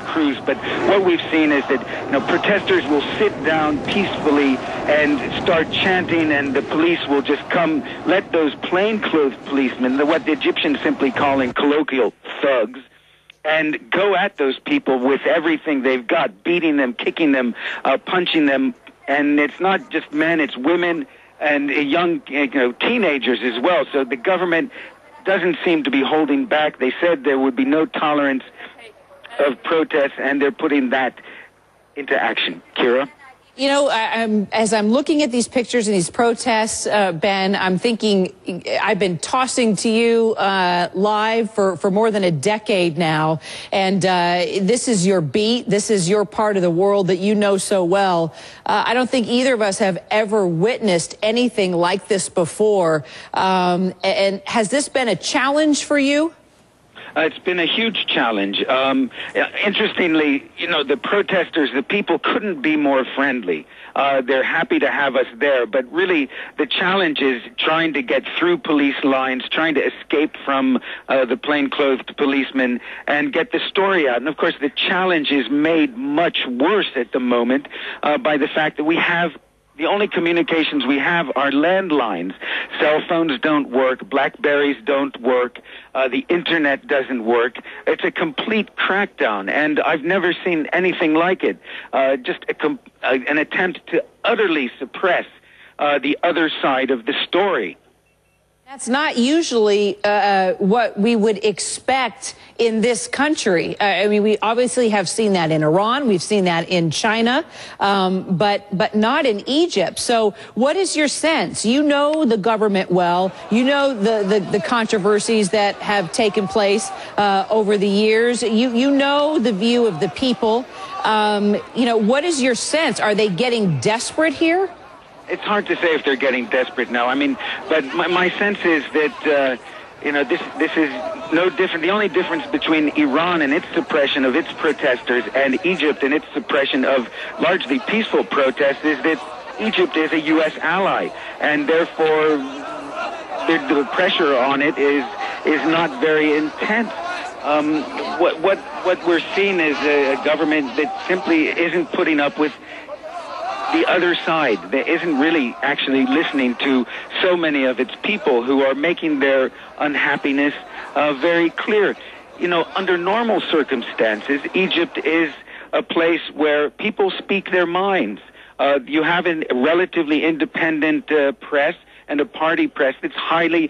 crews. But what we've seen is that protesters will sit down peacefully and start chanting, and the police will just come, let those plainclothes policemen, what the Egyptians simply call in colloquial thugs, and go at those people with everything they've got, beating them, kicking them, punching them. And it's not just men, it's women and young teenagers as well. So the government doesn't seem to be holding back. They said there would be no tolerance of protests, and they're putting that into action. Kira? As I'm looking at these pictures and these protests, Ben, I'm thinking I've been tossing to you live for more than a decade now. And this is your beat. This is your part of the world that you know so well. I don't think either of us have ever witnessed anything like this before. And has this been a challenge for you? It's been a huge challenge. Interestingly, the protesters, the people couldn't be more friendly. They're happy to have us there, but really the challenge is trying to get through police lines, trying to escape from the plainclothed policemen and get the story out. And of course, the challenge is made much worse at the moment by the fact that the only communications we have are landlines. Cell phones don't work. Blackberries don't work. The Internet doesn't work. It's a complete crackdown, and I've never seen anything like it. Just an attempt to utterly suppress the other side of the story. That's not usually what we would expect in this country. I mean, we obviously have seen that in Iran. We've seen that in China, but not in Egypt. So what is your sense? You know the government well. You know the controversies that have taken place over the years. You know the view of the people. What is your sense? Are they getting desperate here? It's hard to say if they're getting desperate now. I mean, but my sense is that, this is no different. The only difference between Iran and its suppression of its protesters and Egypt and its suppression of largely peaceful protests is that Egypt is a U.S. ally, and therefore the pressure on it is not very intense. What we're seeing is a government that simply isn't putting up with the other side, that isn't really actually listening to so many of its people who are making their unhappiness very clear. Under normal circumstances, Egypt is a place where people speak their minds. You have a relatively independent press and a party press that's highly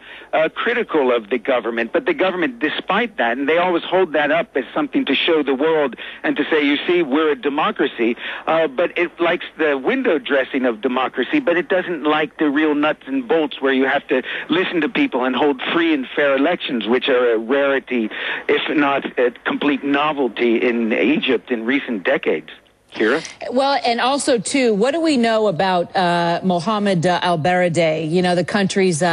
critical of the government. But the government, despite that, and they always hold that up as something to show the world and to say, you see, we're a democracy, but it likes the window dressing of democracy, but it doesn't like the real nuts and bolts where you have to listen to people and hold free and fair elections, which are a rarity, if not a complete novelty in Egypt in recent decades. Kira? Well, and also, too, what do we know about Mohammed al-Baradei, the country's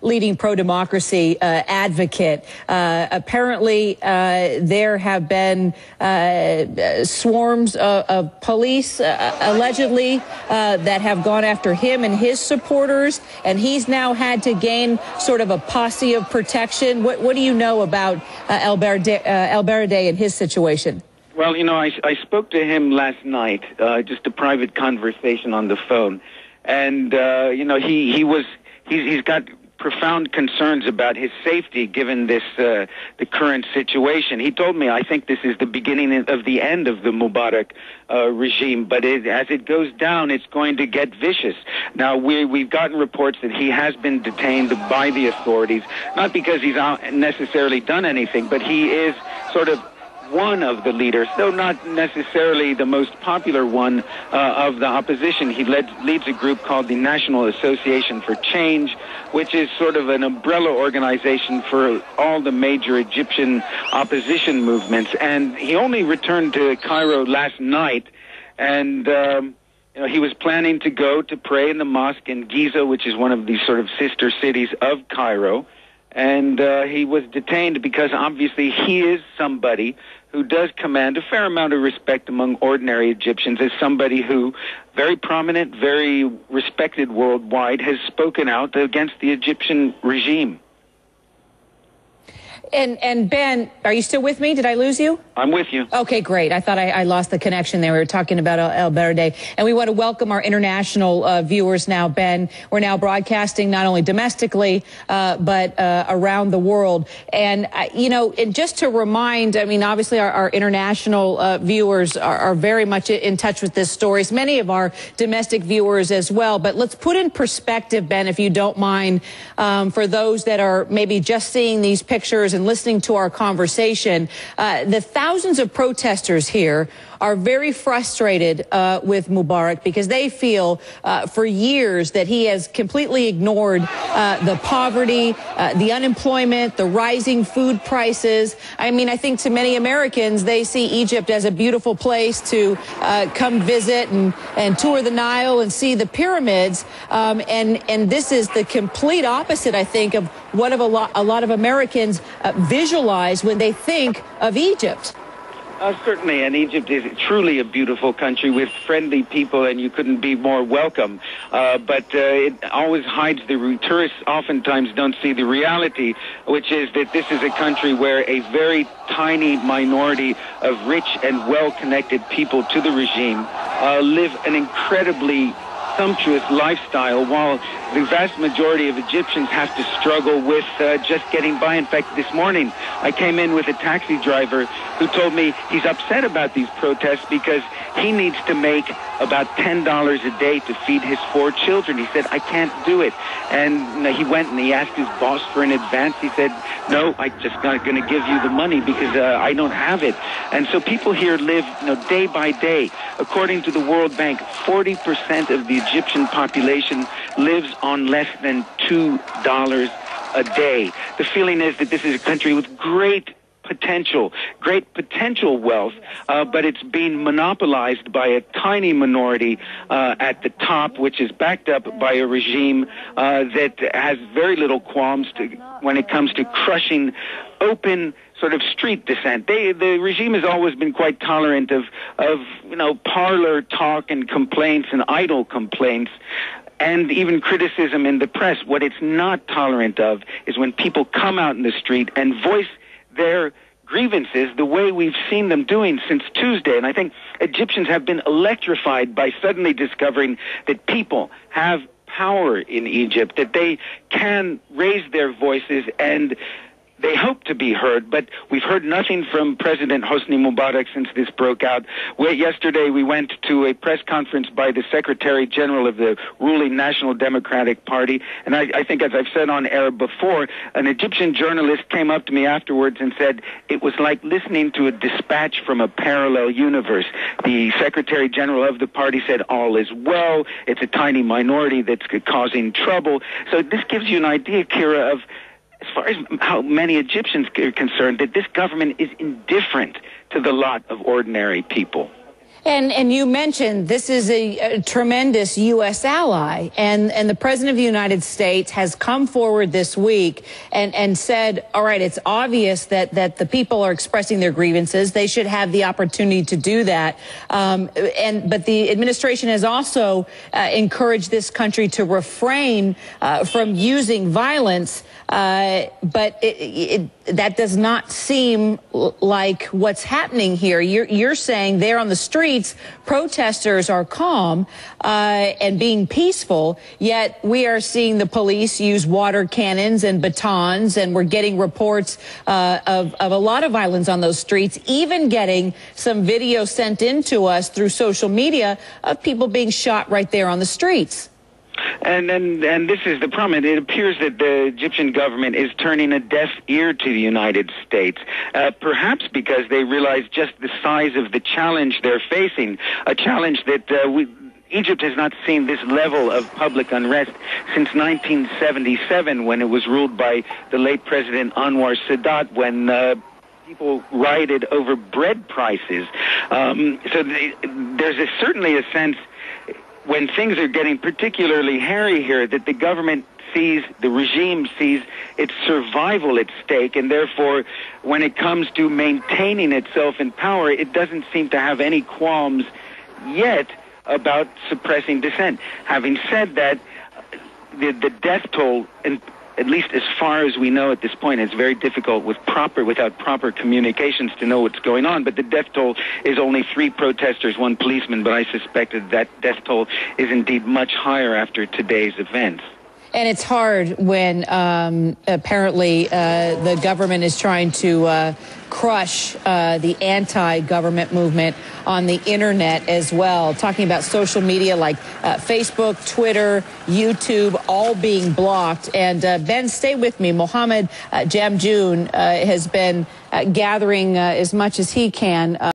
leading pro-democracy advocate? Apparently, there have been swarms of police, allegedly, that have gone after him and his supporters, and he's now had to gain sort of a posse of protection. What do you know about al-Baradei and his situation? Well, I spoke to him last night, just a private conversation on the phone, and he's got profound concerns about his safety given this the current situation. He told me, I think this is the beginning of the end of the Mubarak regime, but as it goes down, it's going to get vicious. Now, we've gotten reports that he has been detained by the authorities, not because he's necessarily done anything, but he is sort of one of the leaders, though not necessarily the most popular one of the opposition. He leads a group called the National Association for Change, which is sort of an umbrella organization for all the major Egyptian opposition movements. And he only returned to Cairo last night, and he was planning to go to pray in the mosque in Giza, which is one of the sort of sister cities of Cairo. And he was detained because obviously he is somebody who does command a fair amount of respect among ordinary Egyptians, as somebody who, very prominent, very respected worldwide, has spoken out against the Egyptian regime. And Ben, are you still with me? Did I lose you? I'm with you. Okay, great. I thought I lost the connection there. We were talking about Alberdi. And we want to welcome our international viewers now, Ben. We're now broadcasting not only domestically, but around the world. And, and just to remind, I mean, obviously our international viewers are very much in touch with this story. Many of our domestic viewers as well. But let's put in perspective, Ben, if you don't mind, for those that are maybe just seeing these pictures and listening to our conversation, the thousands of protesters here are very frustrated with Mubarak because they feel for years that he has completely ignored the poverty, the unemployment, the rising food prices. I mean, I think to many Americans, they see Egypt as a beautiful place to come visit and tour the Nile and see the pyramids. And this is the complete opposite, I think, of what a lot of Americans visualize when they think of Egypt. Certainly, and Egypt is truly a beautiful country with friendly people, and you couldn't be more welcome. But it always hides tourists oftentimes don't see the reality, which is that this is a country where a very tiny minority of rich and well-connected people to the regime live an incredibly sumptuous lifestyle, while the vast majority of Egyptians have to struggle with just getting by. In fact, this morning I came in with a taxi driver who told me he's upset about these protests because he needs to make about $10 a day to feed his 4 children. He said, I can't do it. And he went and he asked his boss for an advance. He said, no, I'm just not going to give you the money because I don't have it. And so people here live day by day. According to the World Bank, 40% of the Egyptian population lives on less than $2 a day. The feeling is that this is a country with great potential wealth, but it's being monopolized by a tiny minority at the top, which is backed up by a regime that has very little qualms when it comes to crushing open sort of street dissent. The regime has always been quite tolerant of parlor talk and complaints and idle complaints, and even criticism in the press. What it's not tolerant of is when people come out in the street and voice their grievances the way we've seen them doing since Tuesday. And I think Egyptians have been electrified by suddenly discovering that people have power in Egypt, that they can raise their voices, and they hope to be heard, but we've heard nothing from President Hosni Mubarak since this broke out. Yesterday we went to a press conference by the Secretary General of the ruling National Democratic Party, and I think, as I've said on air before, an Egyptian journalist came up to me afterwards and said it was like listening to a dispatch from a parallel universe. The Secretary General of the party said all is well, it's a tiny minority that's causing trouble. So this gives you an idea, Kira, of as far as how many Egyptians are concerned, that this government is indifferent to the lot of ordinary people. And you mentioned this is a tremendous U.S. ally, and the President of the United States has come forward this week and said, all right, it's obvious that the people are expressing their grievances. They should have the opportunity to do that. But the administration has also encouraged this country to refrain from using violence. But that does not seem like what's happening here. You're saying there on the streets, protesters are calm and being peaceful, yet we are seeing the police use water cannons and batons, and we're getting reports of a lot of violence on those streets, even getting some video sent in to us through social media of people being shot right there on the streets. And this is the problem. It appears that the Egyptian government is turning a deaf ear to the United States, perhaps because they realize just the size of the challenge they're facing, a challenge that Egypt has not seen this level of public unrest since 1977, when it was ruled by the late President Anwar Sadat, when people rioted over bread prices. There's certainly a sense, when things are getting particularly hairy here, that the government sees, the regime sees its survival at stake, and therefore, when it comes to maintaining itself in power, it doesn't seem to have any qualms yet about suppressing dissent. Having said that, the death toll at least as far as we know at this point, it's very difficult without proper communications to know what's going on. But the death toll is only 3 protesters, 1 policeman, but I suspect that death toll is indeed much higher after today's events. And it's hard when apparently the government is trying to crush the anti-government movement on the internet as well. Talking about social media like Facebook, Twitter, YouTube, all being blocked. And Ben, stay with me. Mohammed Jamjoon has been gathering as much as he can.